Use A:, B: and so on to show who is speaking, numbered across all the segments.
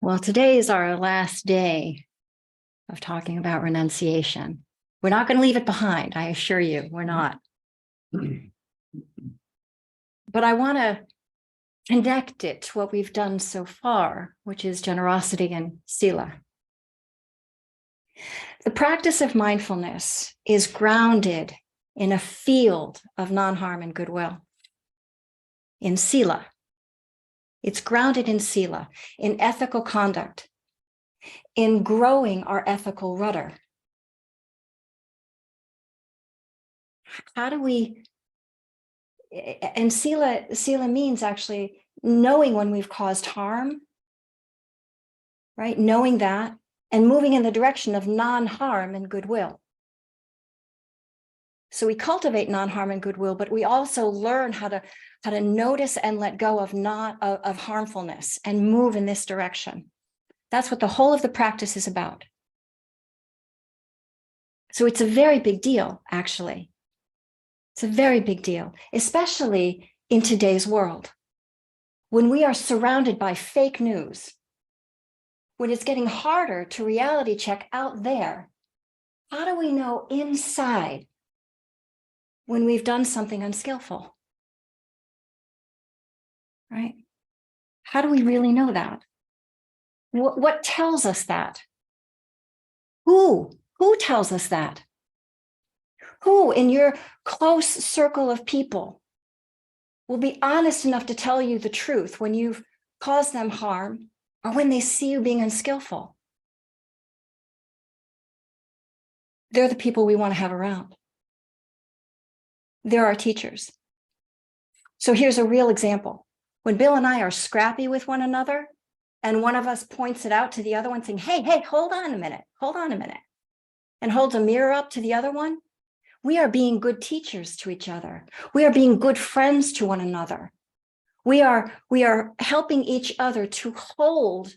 A: Well, today is our last day of talking about renunciation. We're not going to leave it behind, I assure you, we're not. But I want to connect it to what we've done so far, which is generosity and sila. The practice of mindfulness is grounded in a field of non-harm and goodwill, in sila. It's grounded in sila, in ethical conduct, in growing our ethical rudder. How do we, and sila means actually knowing when we've caused harm, right? Knowing that and moving in the direction of non-harm and goodwill. So we cultivate non-harm and goodwill, but we also learn how to notice and let go of harmfulness and move in this direction. That's what the whole of the practice is about. So it's a very big deal, actually. It's a very big deal, especially in today's world, when we are surrounded by fake news, when it's getting harder to reality check out there. How do we know inside when we've done something unskillful? Right? How do we really know that? What tells us that? Who tells us that? Who in your close circle of people will be honest enough to tell you the truth when you've caused them harm or when they see you being unskillful? They're the people we want to have around. They're our teachers. So here's a real example. When Bill and I are scrappy with one another, and one of us points it out to the other one saying, hey, hold on a minute, and holds a mirror up to the other one, we are being good teachers to each other. We are being good friends to one another. We are helping each other to hold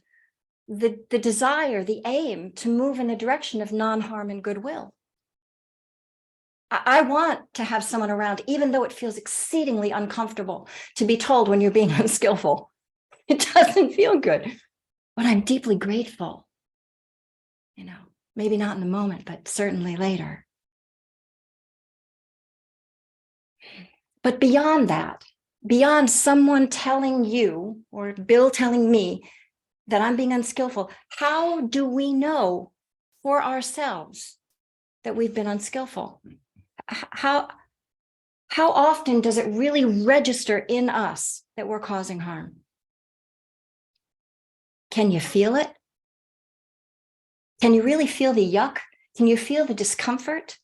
A: the desire, the aim to move in the direction of non-harm and goodwill. I want to have someone around, even though it feels exceedingly uncomfortable to be told when you're being unskillful. It doesn't feel good, but I'm deeply grateful. Maybe not in the moment, but certainly later. But beyond that, beyond someone telling you or Bill telling me that I'm being unskillful, how do we know for ourselves that we've been unskillful? How often does it really register in us that we're causing harm? Can you feel it? Can you really feel the yuck? Can you feel the discomfort?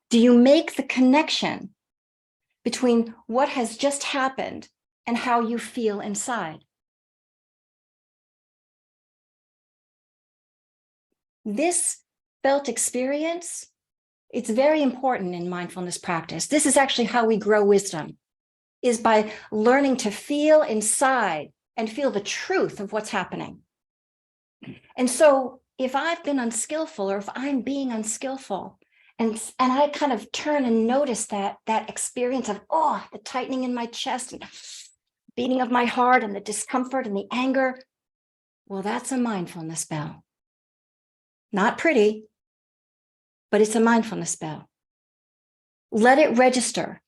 A: Do you make the connection between what has just happened and how you feel inside? This felt experience, it's very important in mindfulness practice. This is actually how we grow wisdom, is by learning to feel inside and feel the truth of what's happening. And so if I've been unskillful, or if I'm being unskillful, and I kind of turn and notice that experience of, the tightening in my chest and beating of my heart and the discomfort and the anger, well, that's a mindfulness bell. Not pretty, but it's a mindfulness bell. Let it register.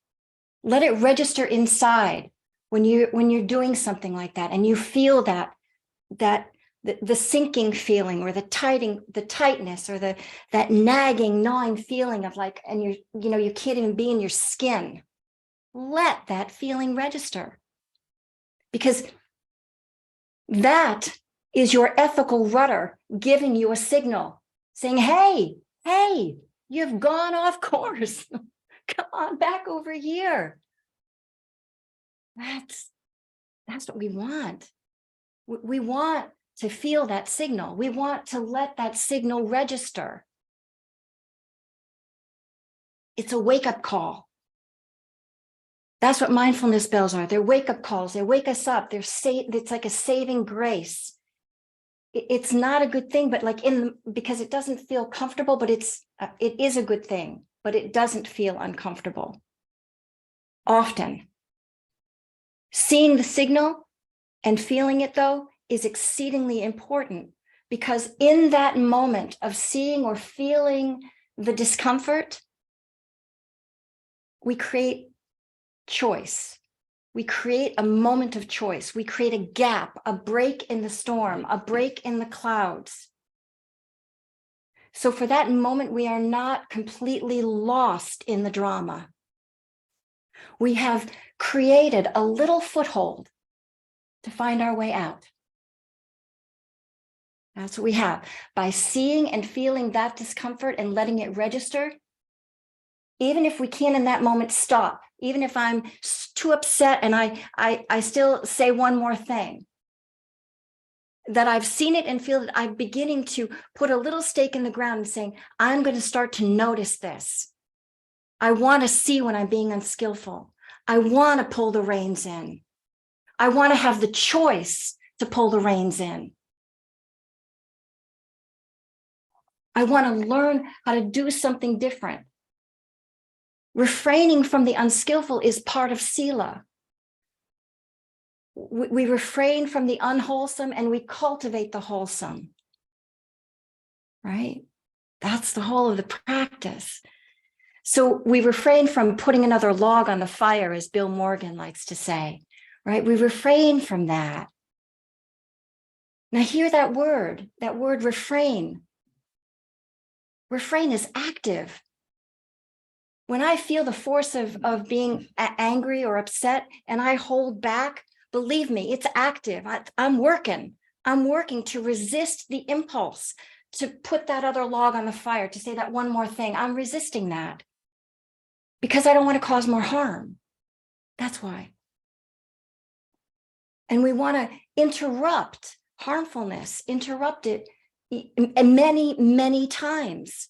A: Let it register inside when you're doing something like that, and you feel that the sinking feeling, or the tightness, or that nagging, gnawing feeling of like, and you can't even be in your skin. Let that feeling register, because that is your ethical rudder giving you a signal saying, hey, you've gone off course. Come on back over here. That's what we want. We want to feel that signal. We want to let that signal register. It's a wake-up call. That's what mindfulness bells are. They're wake-up calls. They wake us up. It's like a saving grace. It's not a good thing, but because it doesn't feel comfortable, but it is a good thing, but it doesn't feel uncomfortable. Often, seeing the signal and feeling it, though, is exceedingly important, because in that moment of seeing or feeling the discomfort, we create choice. We create a moment of choice. We create a gap, a break in the storm, a break in the clouds. So for that moment, we are not completely lost in the drama. We have created a little foothold to find our way out. That's what we have. By seeing and feeling that discomfort and letting it register, even if we can't in that moment stop, even if I'm too upset and I still say one more thing, that I've seen it and feel that I'm beginning to put a little stake in the ground and saying, I'm going to start to notice this. I want to see when I'm being unskillful. I want to pull the reins in. I want to have the choice to pull the reins in. I want to learn how to do something different. Refraining from the unskillful is part of sila. We refrain from the unwholesome and we cultivate the wholesome, right? That's the whole of the practice. So we refrain from putting another log on the fire, as Bill Morgan likes to say, right? We refrain from that. Now hear that word refrain. Refrain is active. When I feel the force of being angry or upset and I hold back, believe me, it's active. I'm working to resist the impulse to put that other log on the fire, to say that one more thing. I'm resisting that because I don't want to cause more harm. That's why. And we want to interrupt harmfulness, interrupt it many, many times.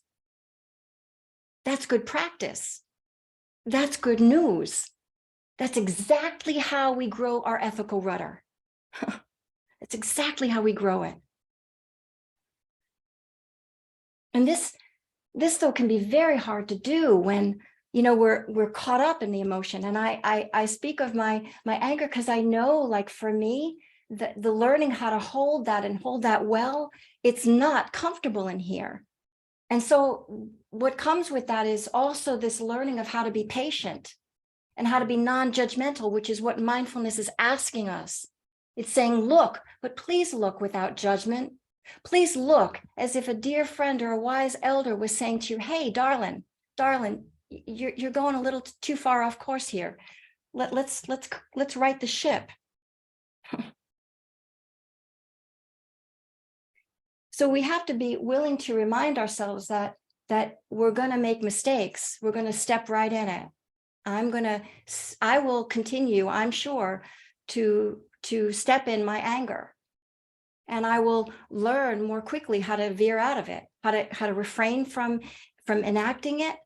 A: That's good practice. That's good news. That's exactly how we grow our ethical rudder. That's exactly how we grow it. And this though can be very hard to do when, you know, we're caught up in the emotion. And I speak of my anger because I know, like, for me, the learning how to hold that and hold that well, it's not comfortable in here. And so what comes with that is also this learning of how to be patient and how to be non-judgmental, which is what mindfulness is asking us. It's saying, look, but please look without judgment. Please look as if a dear friend or a wise elder was saying to you, hey, darling, you're going a little too far off course here. Let's right the ship. So we have to be willing to remind ourselves that we're going to make mistakes. We're going to step right in it. I will continue, I'm sure, to step in my anger. And I will learn more quickly how to veer out of it, how to refrain from enacting it,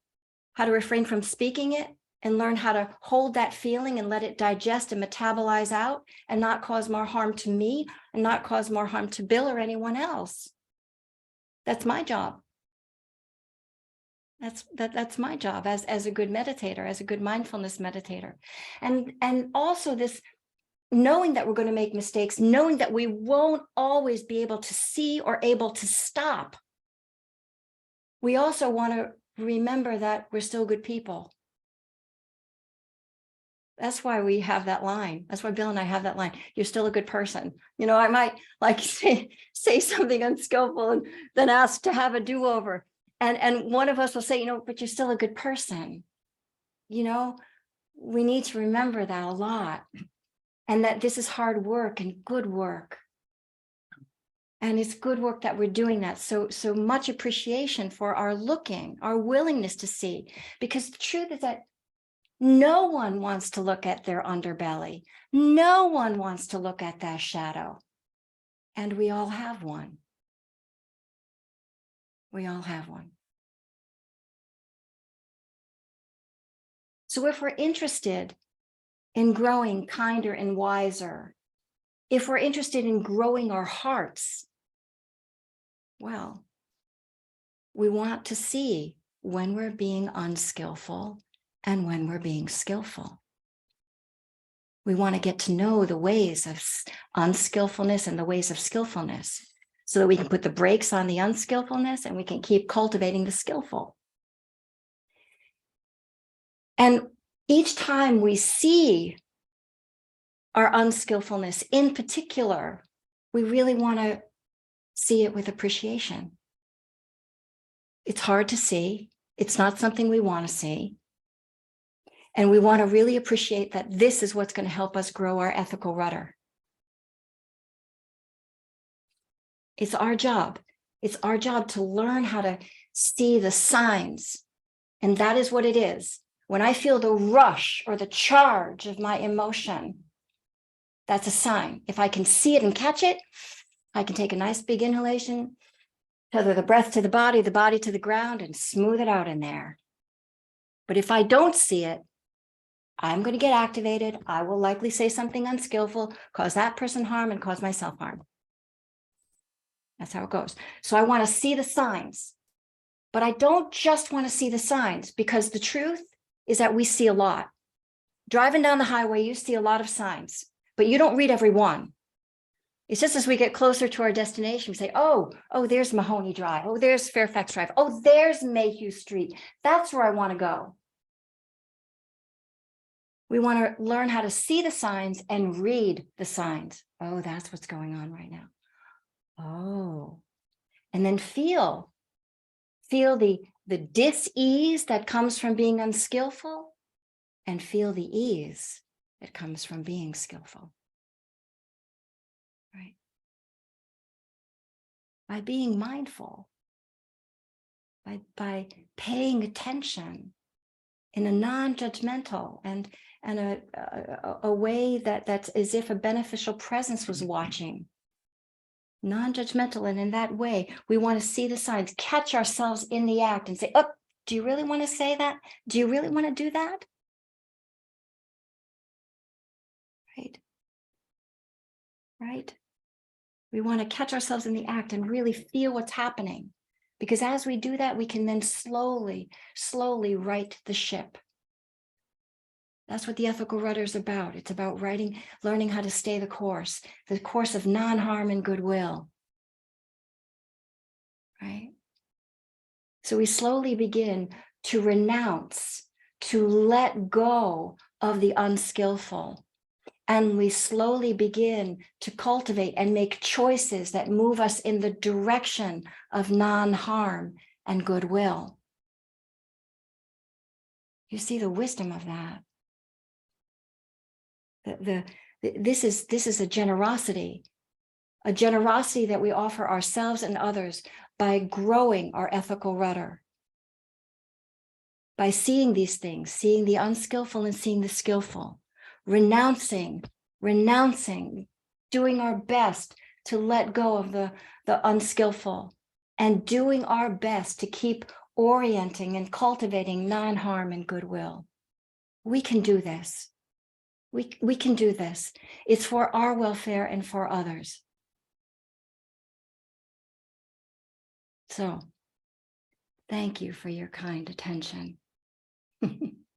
A: how to refrain from speaking it, and learn how to hold that feeling and let it digest and metabolize out and not cause more harm to me and not cause more harm to Bill or anyone else. That's my job. That's my job as a good meditator, as a good mindfulness meditator. And also this knowing that we're going to make mistakes, knowing that we won't always be able to see or able to stop. We also want to remember that we're still good people. That's why we have that line. That's why Bill and I have that line. You're still a good person. You know, I might like say something unskillful and then ask to have a do-over. And one of us will say, you know, but you're still a good person. You know, we need to remember that a lot. And that this is hard work and good work. And it's good work that we're doing that. So much appreciation for our looking, our willingness to see. Because the truth is that no one wants to look at their underbelly. No one wants to look at that shadow. And we all have one. We all have one. So if we're interested in growing kinder and wiser, if we're interested in growing our hearts, well, we want to see when we're being unskillful and when we're being skillful. We want to get to know the ways of unskillfulness and the ways of skillfulness so that we can put the brakes on the unskillfulness and we can keep cultivating the skillful. And each time we see our unskillfulness in particular, we really want to see it with appreciation. It's hard to see. It's not something we want to see. And we want to really appreciate that this is what's going to help us grow our ethical rudder. It's our job. It's our job to learn how to see the signs. And that is what it is. When I feel the rush or the charge of my emotion, that's a sign. If I can see it and catch it, I can take a nice big inhalation, tether the breath to the body to the ground, and smooth it out in there. But if I don't see it, I'm going to get activated. I will likely say something unskillful, cause that person harm, and cause myself harm. That's how it goes. So I want to see the signs, but I don't just want to see the signs, because the truth is that we see a lot. Driving down the highway, you see a lot of signs, but you don't read every one. It's just as we get closer to our destination, we say, oh, there's Mahoney Drive. Oh, there's Fairfax Drive. Oh, there's Mayhew Street. That's where I want to go. We want to learn how to see the signs and read the signs. Oh, that's what's going on right now. Oh, and then feel the dis-ease that comes from being unskillful, and feel the ease that comes from being skillful. Right? By being mindful, by paying attention in a non-judgmental and a way that's as if a beneficial presence was watching. Non-judgmental, and in that way, we want to see the signs, catch ourselves in the act and say, oh, do you really want to say that? Do you really want to do that? Right? We want to catch ourselves in the act and really feel what's happening. Because as we do that, we can then slowly right the ship. That's what the ethical rudder is about. It's about learning how to stay the course of non-harm and goodwill. Right? So we slowly begin to renounce, to let go of the unskillful. And we slowly begin to cultivate and make choices that move us in the direction of non-harm and goodwill. You see the wisdom of that. This is a generosity that we offer ourselves and others by growing our ethical rudder. By seeing these things, seeing the unskillful and seeing the skillful. Renouncing, doing our best to let go of the unskillful, and doing our best to keep orienting and cultivating non-harm and goodwill. We can do this. We can do this. It's for our welfare and for others. So, thank you for your kind attention.